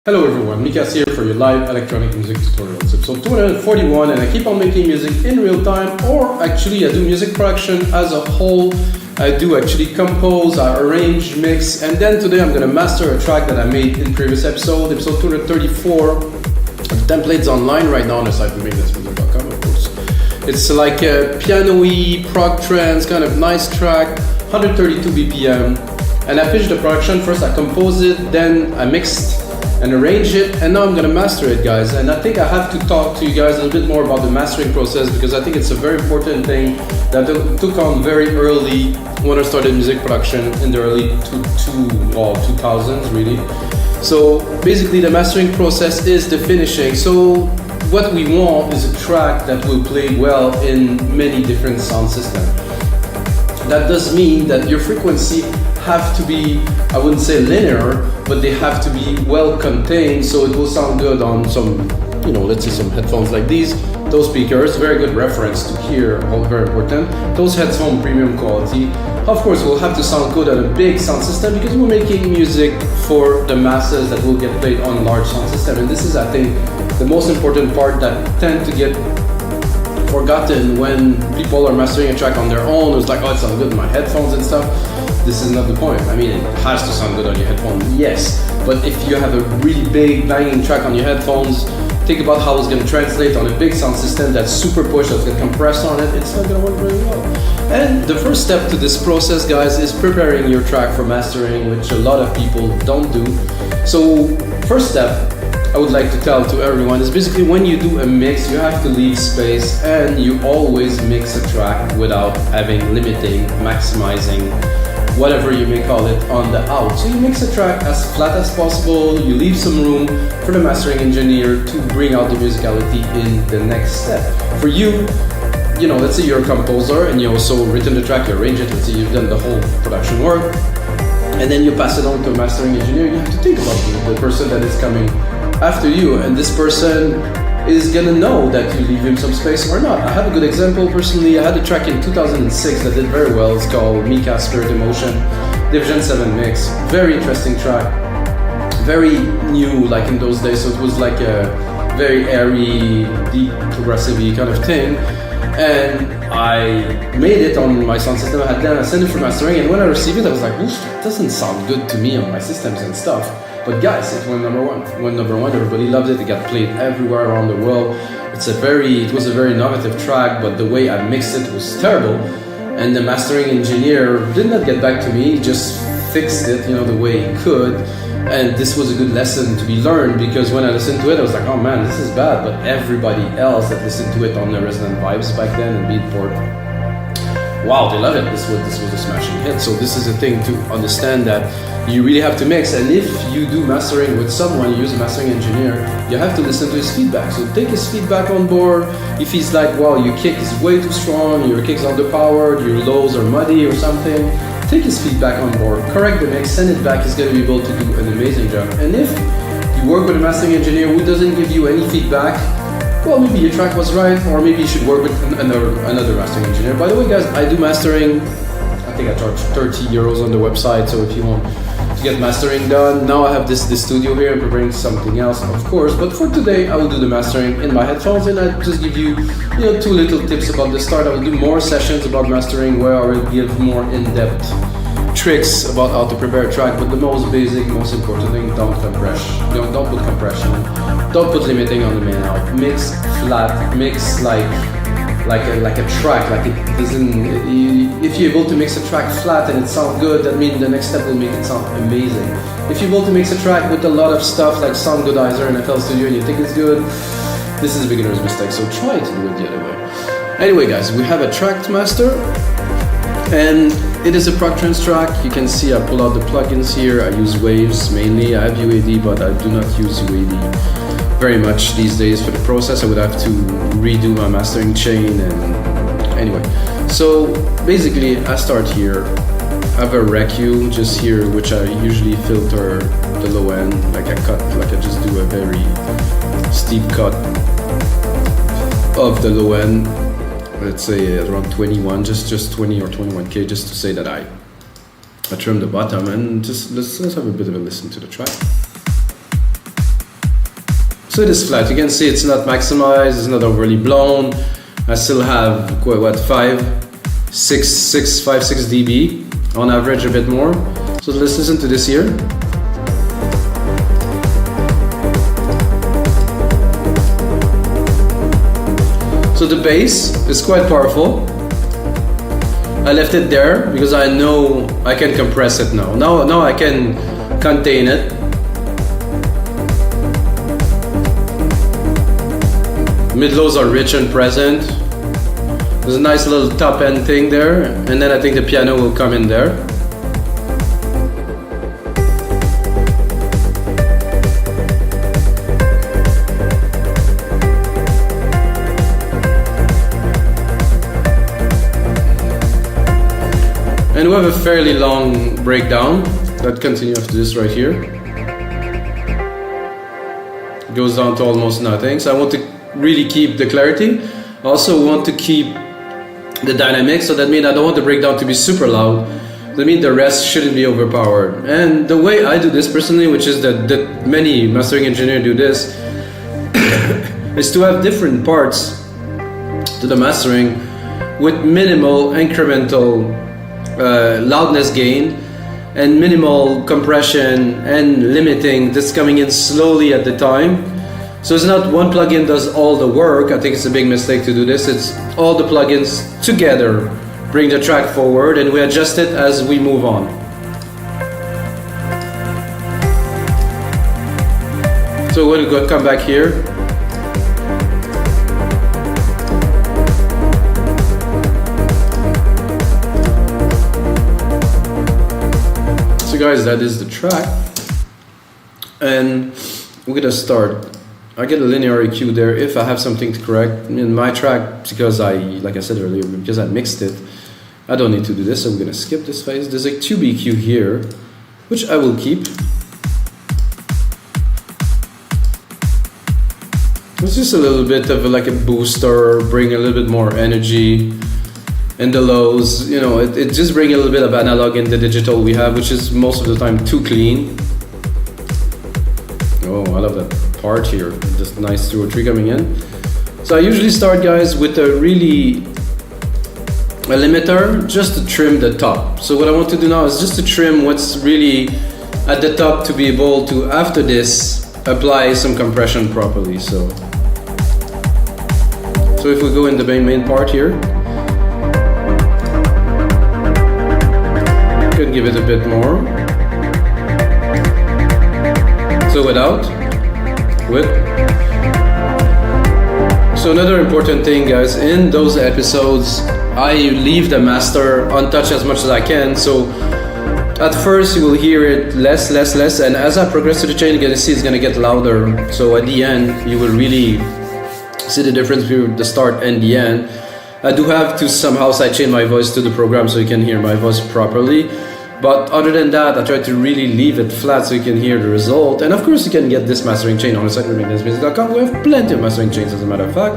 Hello everyone, Mikas here for your live electronic music tutorial. It's episode 241 and I keep on making music in real time, or actually I do music production as a whole. I do actually compose, I arrange, mix, and then today I'm gonna master a track that I made in previous episode 234. The template's online right now on the site www.music.com, of course. It's like a piano-y, prog trance, kind of nice track, 132 BPM. And I finished the production. First I composed it, then I mixed and arrange it, and now I'm gonna master it, guys. And I think I have to talk to you guys a little bit more about the mastering process, because I think it's a very important thing that I took on very early when I started music production in the early 2000s, really. So basically the mastering process is the finishing. So what we want is a track that will play well in many different sound systems. That does mean that your frequency have to be, I wouldn't say linear, but they have to be well contained, so it will sound good on some, let's say some headphones like these. Those speakers, very good reference to hear, all very important. Those headphones, premium quality. Of course, will have to sound good on a big sound system, because we're making music for the masses that will get played on a large sound system. And this is, I think, the most important part that tend to get forgotten when people are mastering a track on their own. It's like, oh, it sounds good in my headphones and stuff. This is not the point. I mean, it has to sound good on your headphones, yes. But if you have a really big banging track on your headphones, think about how it's going to translate on a big sound system that's super pushed, that's going to compress on it. It's not going to work very well. And the first step to this process, guys, is preparing your track for mastering, which a lot of people don't do. So first step I would like to tell to everyone is basically when you do a mix, you have to leave space, and you always mix a track without limiting, maximizing, whatever you may call it, on the out. So you mix a track as flat as possible, you leave some room for the mastering engineer to bring out the musicality in the next step. For you, let's say you're a composer and you also written the track, you arrange it, let's say you've done the whole production work, and then you pass it on to a mastering engineer. You have to think about the person that is coming after you, and this person is gonna know that you leave him some space or not. I have a good example personally. I had a track in 2006 that did very well. It's called Mika Spirit Emotion, Division 7 mix. Very interesting track, very new like in those days, so it was like a very airy, deep, progressive-y kind of thing. And I made it on my sound system. I sent it for mastering, and when I received it I was like, oof, it doesn't sound good to me on my systems and stuff. But guys, it went number one. Everybody loved it. It got played everywhere around the world. It was a very innovative track, but the way I mixed it was terrible. And the mastering engineer did not get back to me. He just fixed it, the way he could. And this was a good lesson to be learned, because when I listened to it, I was like, oh man, this is bad. But everybody else that listened to it on the Resonant Vibes back then and Beatport, wow, they love it. This was a smashing hit. So this is a thing to understand, that you really have to mix. And if you do mastering with someone, you use a mastering engineer, you have to listen to his feedback. So take his feedback on board. If he's like, wow, your kick is way too strong, your kick's underpowered, your lows are muddy or something, take his feedback on board, correct the mix, send it back. He's going to be able to do an amazing job. And if you work with a mastering engineer who doesn't give you any feedback, well, maybe your track was right, or maybe you should work with another mastering engineer. By the way, guys, I do mastering. I think I charge 30 euros on the website, so if you want to get mastering done, now I have this studio here. I'm preparing something else, of course, but for today I will do the mastering in my headphones, and I'll just give you, two little tips about the start. I will do more sessions about mastering where I will give more in-depth tricks about how to prepare a track, but the most basic, most important thing, don't put compression, don't put limiting on the main out. Mix flat, mix like a track, like it doesn't. If you're able to mix a track flat and it sounds good, that means the next step will make it sound amazing. If you're able to mix a track with a lot of stuff like Sound Goodizer and FL Studio and you think it's good, this is a beginner's mistake, so try to do it the other way. Anyway, guys, we have a track to master, and it is a prog trance track. You can see I pull out the plugins here. I use Waves mainly. I have UAD, but I do not use UAD very much these days for the process. I would have to redo my mastering chain, and anyway. So basically I start here. I have a REQ just here, which I usually filter the low end, like I just do a very steep cut of the low end. Let's say around 21, just 20 or 21K, just to say that I trim the bottom, and just let's have a bit of a listen to the track. So it is flat. You can see it's not maximized, it's not overly blown. I still have what 5, 6 dB on average, a bit more. So let's listen to this here. So the bass is quite powerful. I left it there because I know I can compress it now. Now I can contain it. Mid-lows are rich and present. There's a nice little top end thing there, and then I think the piano will come in there. And we have a fairly long breakdown that continues after this right here. It goes down to almost nothing. So I want to really keep the clarity. I also want to keep the dynamics. So that means I don't want the breakdown to be super loud. That means the rest shouldn't be overpowered. And the way I do this personally, which is that many mastering engineers do this, is to have different parts to the mastering with minimal incremental loudness gain and minimal compression and limiting that's coming in slowly at the time. So it's not one plugin does all the work. I think it's a big mistake to do this. It's all the plugins together bring the track forward, and we adjust it as we move on. So we're going to come back here. Guys, that is the track, and we're gonna start. I get a linear EQ there if I have something to correct in my track, because like I said earlier, because I mixed it, I don't need to do this, so we're gonna skip this phase. There's a tube EQ here, which I will keep. It's just a little bit of like a booster, bring a little bit more energy. And the lows, you know, it just brings a little bit of analog in the digital we have, which is most of the time too clean. Oh, I love that part here. Just nice 2 or 3 coming in. So I usually start, guys, with a limiter, just to trim the top. So what I want to do now is just to trim what's really at the top to be able to, after this, apply some compression properly. So if we go in the main part here, could give it a bit more. So with. So another important thing, guys, in those episodes, I leave the master untouched as much as I can. So at first you will hear it less, and as I progress to the chain, you're gonna see it's gonna get louder. So at the end, you will really see the difference between the start and the end. I do have to somehow sidechain my voice to the program so you can hear my voice properly. But other than that, I try to really leave it flat so you can hear the result. And of course, you can get this mastering chain on the site, replicamusic.com. We have plenty of mastering chains, as a matter of fact.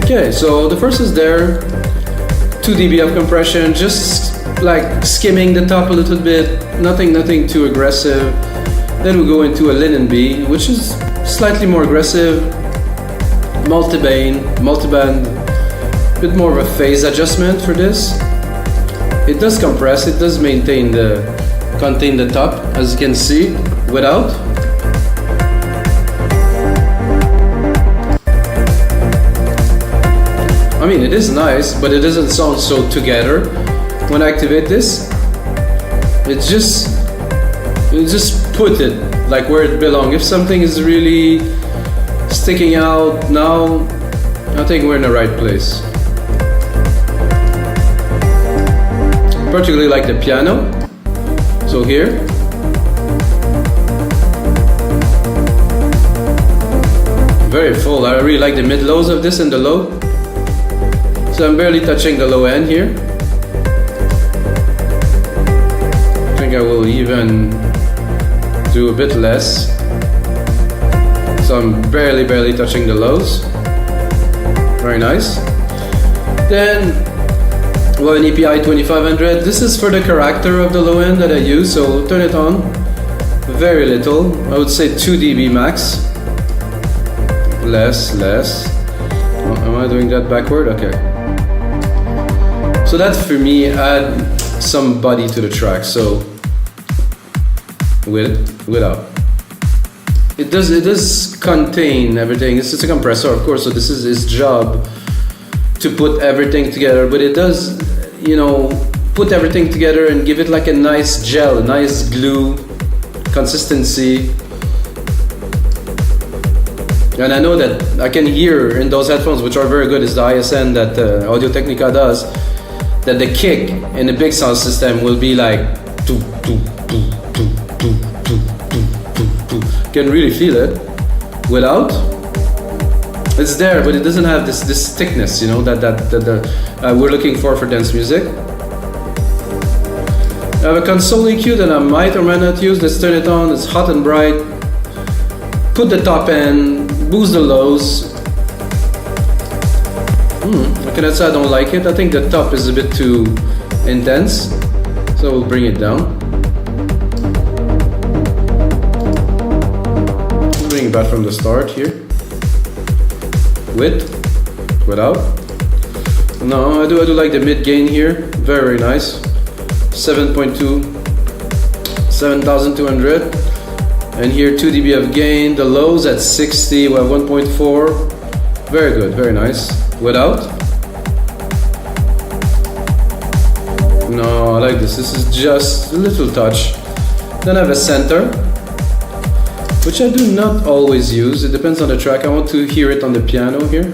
Okay, so the first is there. 2 dB of compression, just like skimming the top a little bit. Nothing too aggressive. Then we go into a LinMB, which is slightly more aggressive. Multiband. Bit more of a phase adjustment for this. It does compress, it does contain the top, as you can see, without. I mean, it is nice, but it doesn't sound so together. When I activate this, it just put it like where it belongs. If something is really sticking out now, I think we're in the right place. Particularly like the piano. So here. Very full. I really like the mid-lows of this and the low. So I'm barely touching the low end here. I think I will even do a bit less. So I'm barely touching the lows. Very nice. Then Well, an API 2500. This is for the character of the low end that I use, so turn it on. Very little. I would say 2 dB max. Less. Oh, am I doing that backward? Okay. So that for me add some body to the track. So without. It does contain everything. It's just a compressor, of course, so this is its job to put everything together, but it does, you know, put everything together and give it like a nice gel, a nice glue consistency. And I know that I can hear in those headphones, which are very good, is the ISN that Audio-Technica does, that the kick in the big sound system will be like doo, doo, doo, doo, doo, doo, doo, doo, doo. You can really feel it. Without, it's there, but it doesn't have this thickness, you know, that we're looking for dance music. I have a console EQ that I might or might not use. Let's turn it on. It's hot and bright. Put the top end, boost the lows. I cannot say I don't like it. I think the top is a bit too intense, so we'll bring it down. Bring it back from the start here. Without. No, I do like the mid gain here. Very nice. 7.2, 7,200. And here 2 dB of gain. The lows at 60, we have 1.4. Very good, very nice. Without. No, I like this. This is just a little touch. Then I have a center, which I do not always use. It depends on the track. I want to hear it on the piano here.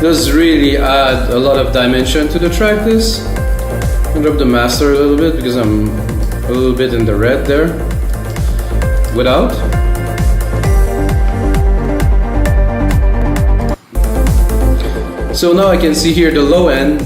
Does really add a lot of dimension to the track. This. I'll drop the master a little bit because I'm a little bit in the red there. Without. So now I can see here the low end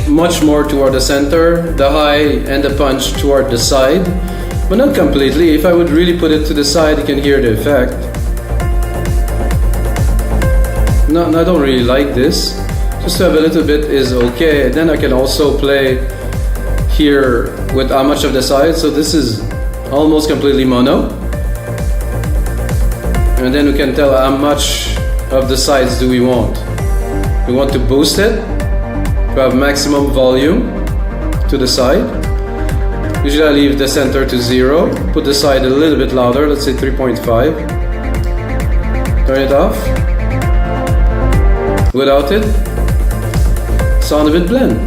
much more toward the center, the high and the punch toward the side, but not completely. If I would really put it to the side, you can hear the effect. No, I don't really like this. Just to have a little bit is okay. Then I can also play here with how much of the side. So this is almost completely mono. And then we can tell how much of the sides do we want. We want to boost it to have maximum volume to the side. Usually I leave the center to 0. Put the side a little bit louder, let's say 3.5. Turn it off. Without it, sound of it blend.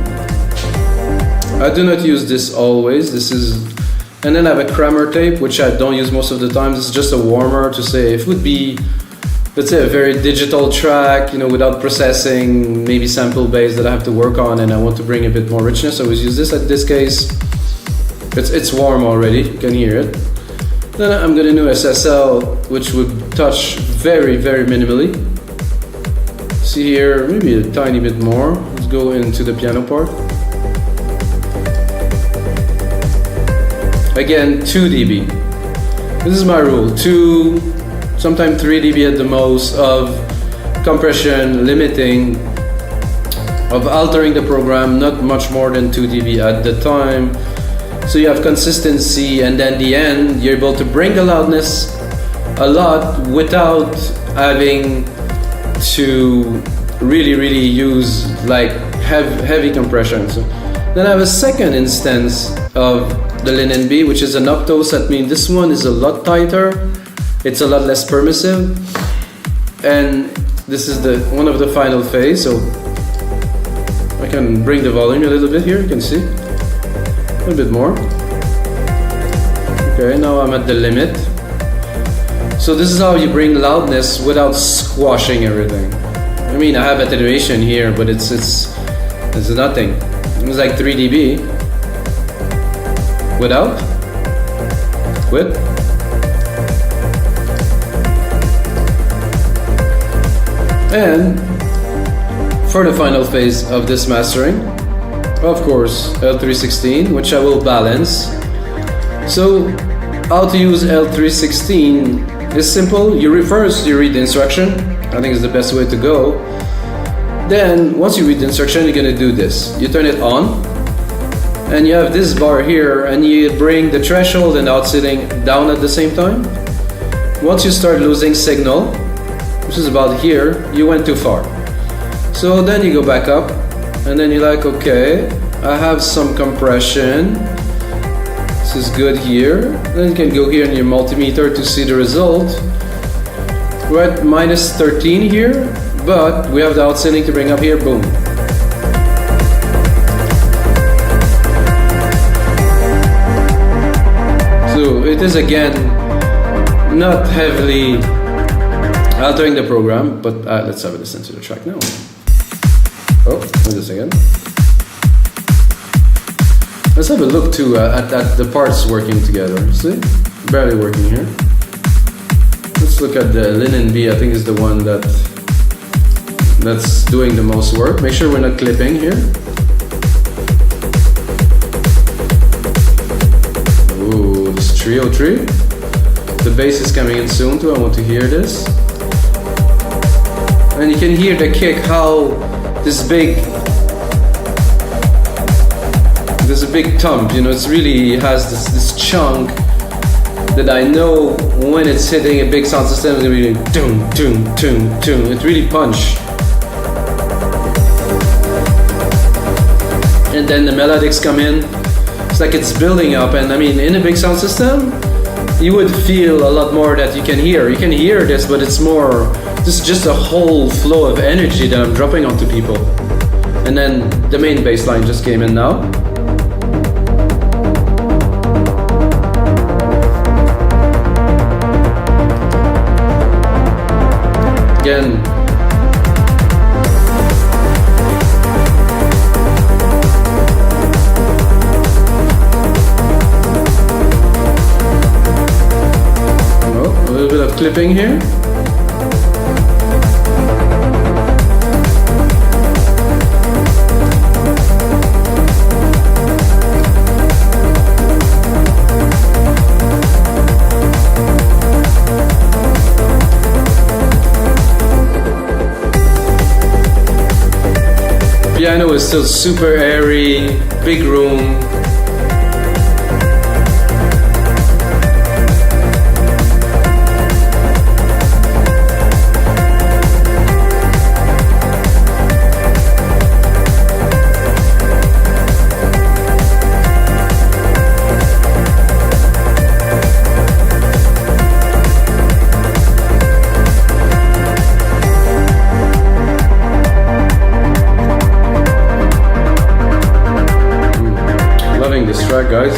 I do not use this always. This is, and then I have a Kramer tape, which I don't use most of the time. This is just a warmer to say if it would be, let's say, a very digital track, you know, without processing, maybe sample based that I have to work on, and I want to bring a bit more richness. I always use this. At this case, it's warm already. You can hear it. Then I'm gonna do SSL, which would touch very, very minimally. See here, maybe a tiny bit more. Let's go into the piano part. Again, 2 dB. This is my rule. 2, sometimes 3 dB at the most of compression, limiting, of altering the program, not much more than 2 dB at the time. So you have consistency, and then the end, you're able to bring the loudness a lot without having to really use like heavy compression. So then I have a second instance of the LinMB, which is an Opto. That means this one is a lot tighter, it's a lot less permissive, and this is the one of the final phase. So I can bring the volume a little bit here, you can see a little bit more. Okay, now I'm at the limit. So this is how you bring loudness without squashing everything. I mean, I have attenuation here, but it's nothing. It's like 3 dB. Without. With. And for the final phase of this mastering, of course, L316, which I will balance. So, how to use L316 is simple. You read the instruction. I think it's the best way to go. Then, once you read the instruction, you're gonna do this. You turn it on, and you have this bar here, and you bring the threshold and outsetting down at the same time. Once you start losing signal, which is about here, you went too far. So then you go back up, and then you're like, okay, I have some compression. This is good here. Then you can go here in your multimeter to see the result. We're at minus 13 here, but we have the outsetting to bring up here, boom. So it is again not heavily altering the program, but let's have a listen to the track now. Oh, wait a second. Let's have a look too at the parts working together. See? Barely working here. Let's look at the LinMB. I think is the one that's doing the most work. Make sure we're not clipping here. Ooh, this 303. The bass is coming in soon too. I want to hear this. And you can hear the kick, how this big, there's a big thump, you know, it's really has this chunk that I know when it's hitting a big sound system, it's gonna be like doom, doom, doom, doom. It really punch. And then the melodics come in. It's like it's building up, and I mean, in a big sound system, you would feel a lot more that you can hear. You can hear this, but it's more, this is just a whole flow of energy that I'm dropping onto people. And then the main bass line just came in now. Again. Oh, a little bit of clipping here. Piano is still super airy, big room. This track, guys.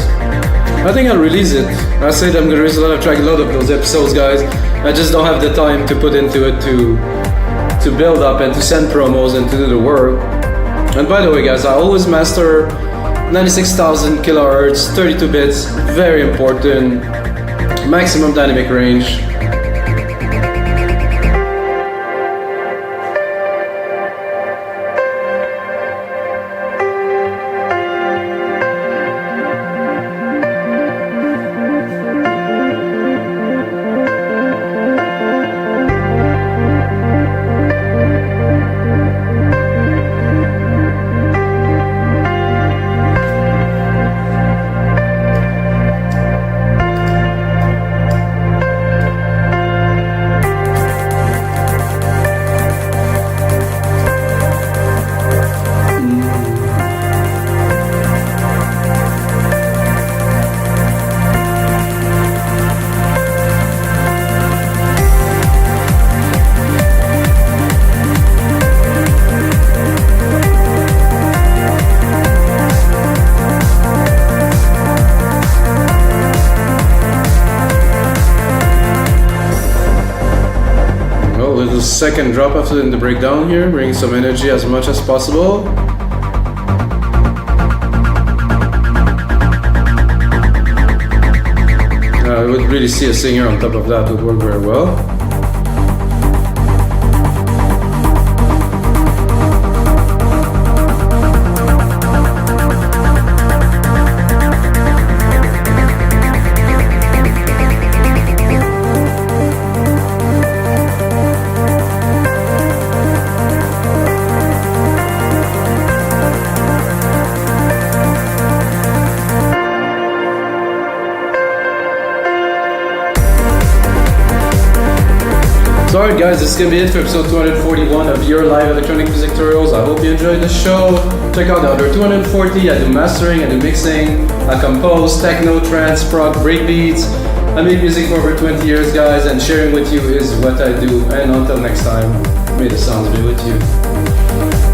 I think I'll release it. I said I'm gonna release a lot of those episodes, guys. I just don't have the time to put into it to build up and to send promos and to do the work. And by the way, guys, I always master 96,000 kilohertz, 32 bits, very important, maximum dynamic range. Second drop after in the breakdown here, bring some energy as much as possible. I would really see a singer on top of that would work very well. Alright guys, this is going to be it for episode 241 of your live electronic music tutorials. I hope you enjoyed the show. Check out the other 240. I do mastering, I do mixing, I compose techno, trance, prog, breakbeats. I make music for over 20 years guys, and sharing with you is what I do. And until next time, may the sounds be with you.